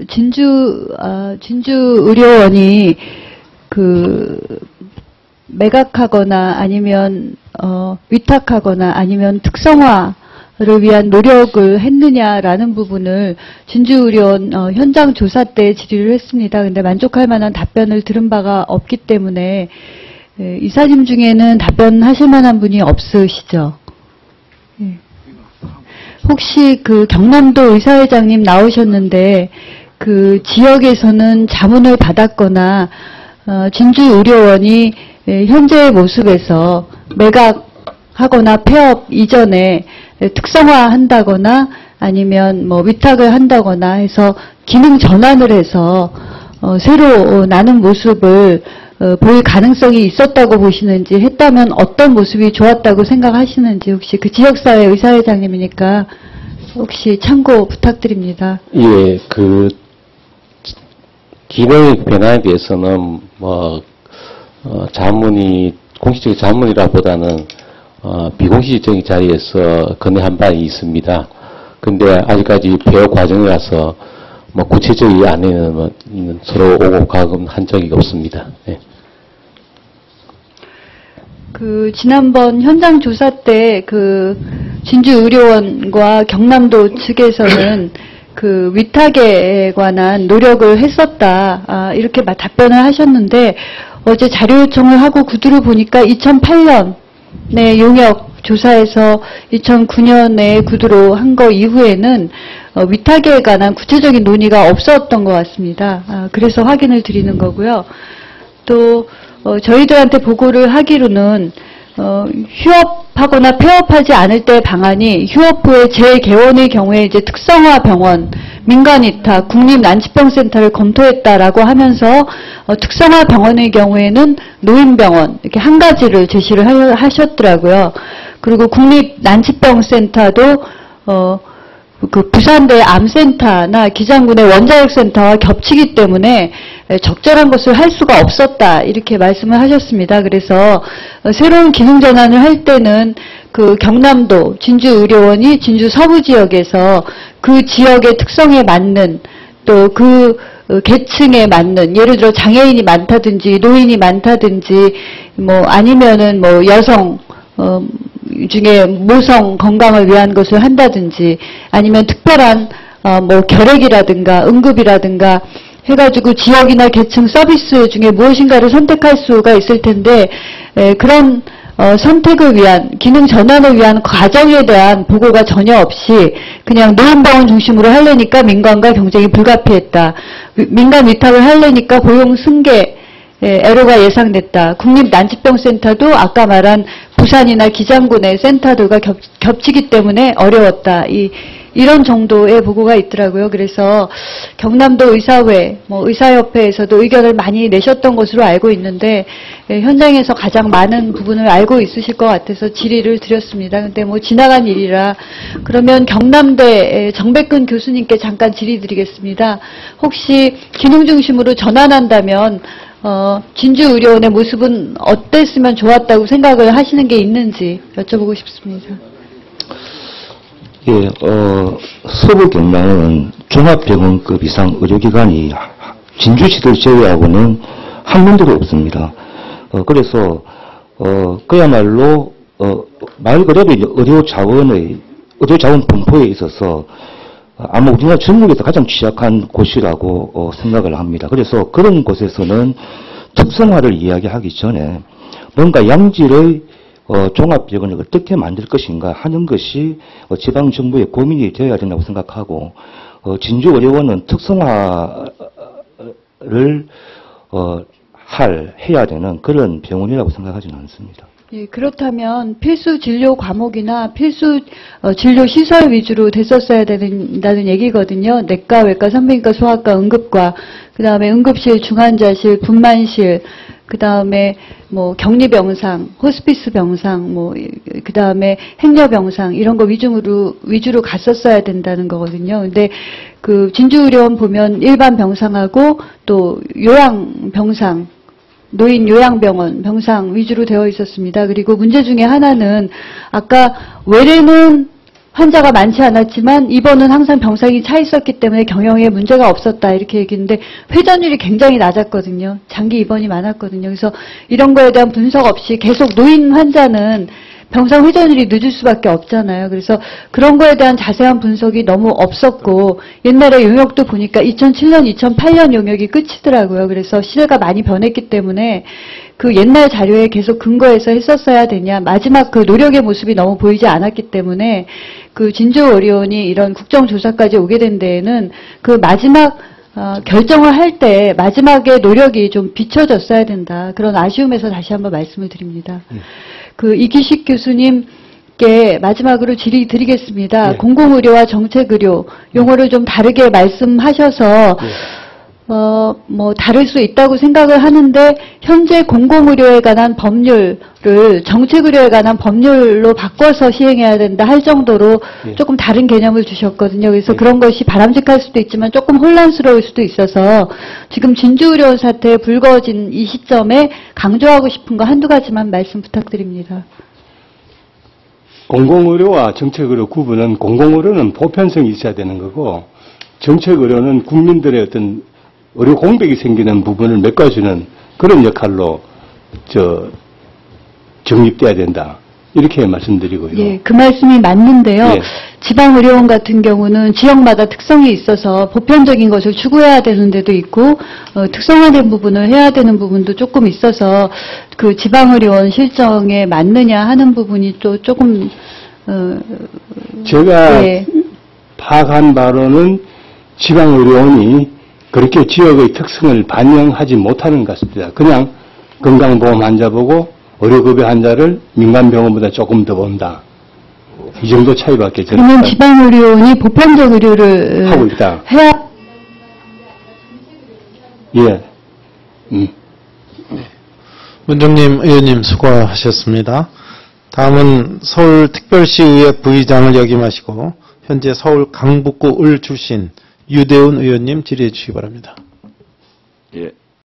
진주 의료원이 매각하거나 아니면 위탁하거나 아니면 특성화를 위한 노력을 했느냐라는 부분을 진주의료원 현장 조사 때 질의를 했습니다. 근데 만족할 만한 답변을 들은 바가 없기 때문에 이사님 중에는 답변하실 만한 분이 없으시죠? 혹시 경남도 의사회장님 나오셨는데 지역에서는 자문을 받았거나 진주의료원이 현재의 모습에서 매각하거나 폐업 이전에 특성화한다거나 아니면 위탁을 한다거나 해서 기능 전환을 해서 새로 나는 모습을 보일 가능성이 있었다고 보시는지, 했다면 어떤 모습이 좋았다고 생각하시는지, 혹시 지역사회 의사회장님이니까 혹시 참고 부탁드립니다. 예, 기능의 변화에 대해서는 공식적인 자문이라보다는 비공식적인 자리에서 건의한 바 있습니다. 근데 아직까지 폐업 과정이라서 구체적인 안에는 서로 오고 가고 한 적이 없습니다. 네. 지난번 현장 조사 때 진주의료원과 경남도 측에서는 위탁에 관한 노력을 했었다, 이렇게 답변을 하셨는데, 어제 자료 요청을 하고 구두를 보니까 2008년에 용역 조사에서 2009년에 구두로 한 거 이후에는 위탁에 관한 구체적인 논의가 없었던 것 같습니다. 그래서 확인을 드리는 거고요. 또 저희들한테 보고를 하기로는 휴업하거나 폐업하지 않을 때 방안이 휴업 후에 재개원의 경우에 이제 특성화 병원, 민간위탁, 국립난치병센터를 검토했다라고 하면서 특성화 병원의 경우에는 노인병원 이렇게 한 가지를 제시를 하셨더라고요. 그리고 국립난치병센터도 부산대 암센터나 기장군의 원자력센터와 겹치기 때문에 적절한 것을 할 수가 없었다, 이렇게 말씀을 하셨습니다. 그래서 새로운 기능 전환을 할 때는 경남도 진주의료원이 진주 서부 지역에서 그 지역의 특성에 맞는, 또 계층에 맞는, 예를 들어 장애인이 많다든지 노인이 많다든지 아니면은 여성 중에 모성 건강을 위한 것을 한다든지, 아니면 특별한 결핵이라든가 응급이라든가 해가지고 지역이나 계층 서비스 중에 무엇인가를 선택할 수가 있을 텐데, 그런 선택을 위한, 기능 전환을 위한 과정에 대한 보고가 전혀 없이 그냥 노인병원 중심으로 하려니까 민간과 경쟁이 불가피했다, 민간 위탁을 하려니까 고용 승계 애로가 예상됐다, 국립난치병센터도 아까 말한 부산이나 기장군의 센터들과 겹치기 때문에 어려웠다, 이런 정도의 보고가 있더라고요. 그래서 경남도 의사회, 의사협회에서도 의견을 많이 내셨던 것으로 알고 있는데, 현장에서 가장 많은 부분을 알고 있으실 것 같아서 질의를 드렸습니다. 근데 지나간 일이라, 그러면 경남대 정백근 교수님께 잠깐 질의 드리겠습니다. 혹시 기능 중심으로 전환한다면 진주의료원의 모습은 어땠으면 좋았다고 생각을 하시는 게 있는지 여쭤보고 싶습니다. 예, 서부 경남은 종합병원급 이상 의료기관이 진주시를 제외하고는 한 군데도 없습니다. 그래서 그야말로 말 그대로 의료자원 분포에 있어서 아마 우리나라 전국에서 가장 취약한 곳이라고 생각을 합니다. 그래서 그런 곳에서는 특성화를 이야기하기 전에 뭔가 양질의 종합병원을 어떻게 만들 것인가 하는 것이 지방정부의 고민이 되어야 된다고 생각하고, 진주의료원은 특성화를 해야 되는 그런 병원이라고 생각하지는 않습니다. 예, 그렇다면 필수 진료 과목이나 필수 진료 시설 위주로 됐었어야 된다는 얘기거든요. 내과, 외과, 산부인과, 소아과, 응급과, 그 다음에 응급실, 중환자실, 분만실, 그 다음에 격리병상, 호스피스 병상, 그 다음에 행여병상, 이런 거 위주로 갔었어야 된다는 거거든요. 근데 진주의료원 보면 일반 병상하고 또 요양병상, 노인 요양병원 병상 위주로 되어 있었습니다. 그리고 문제 중에 하나는 아까 외래는 환자가 많지 않았지만 입원은 항상 병상이 차 있었기 때문에 경영에 문제가 없었다 이렇게 얘기했는데 회전율이 굉장히 낮았거든요. 장기 입원이 많았거든요. 그래서 이런 거에 대한 분석 없이 계속 노인 환자는 병상 회전율이 늦을 수밖에 없잖아요. 그래서 그런 거에 대한 자세한 분석이 너무 없었고 옛날에 용역도 보니까 2007년, 2008년 용역이 끝이더라고요. 그래서 시대가 많이 변했기 때문에 그 옛날 자료에 계속 근거해서 했었어야 되냐. 마지막 그 노력의 모습이 너무 보이지 않았기 때문에 그 진주의료원이 이런 국정조사까지 오게 된 데에는 그 마지막 결정을 할 때 마지막에 노력이 좀 비춰졌어야 된다. 그런 아쉬움에서 다시 한번 말씀을 드립니다. 그 이기식 교수님께 마지막으로 질의 드리겠습니다. 네. 공공의료와 정책의료 용어를 좀 다르게 말씀하셔서 다를 수 있다고 생각을 하는데 현재 공공의료에 관한 법률을 정책의료에 관한 법률로 바꿔서 시행해야 된다 할 정도로 예. 조금 다른 개념을 주셨거든요. 그래서 예. 그런 것이 바람직할 수도 있지만 조금 혼란스러울 수도 있어서 지금 진주의료원 사태에 불거진 이 시점에 강조하고 싶은 거 한두 가지만 말씀 부탁드립니다. 공공의료와 정책의료 구분은 공공의료는 보편성이 있어야 되는 거고 정책의료는 국민들의 어떤 의료 공백이 생기는 부분을 메꿔주는 그런 역할로 정립돼야 된다. 이렇게 말씀드리고요. 예, 그 말씀이 맞는데요. 예. 지방의료원 같은 경우는 지역마다 특성이 있어서 보편적인 것을 추구해야 되는 데도 있고 특성화된 부분을 해야 되는 부분도 조금 있어서 그 지방의료원 실정에 맞느냐 하는 부분이 또 조금 제가 예. 파악한 바로는 지방의료원이 그렇게 지역의 특성을 반영하지 못하는 것 같습니다. 그냥 건강보험 환자 보고 의료급여 환자를 민간병원보다 조금 더 본다. 이 정도 차이밖에 저는 그러면 지방의료원이 보편적 의료를 하고 있다. 해야 예. 문정님 의원님 수고하셨습니다. 다음은 서울특별시의회 부의장을 역임하시고 현재 서울 강북구 을 출신 유대훈 의원님 질의해 주시기 바랍니다. 예.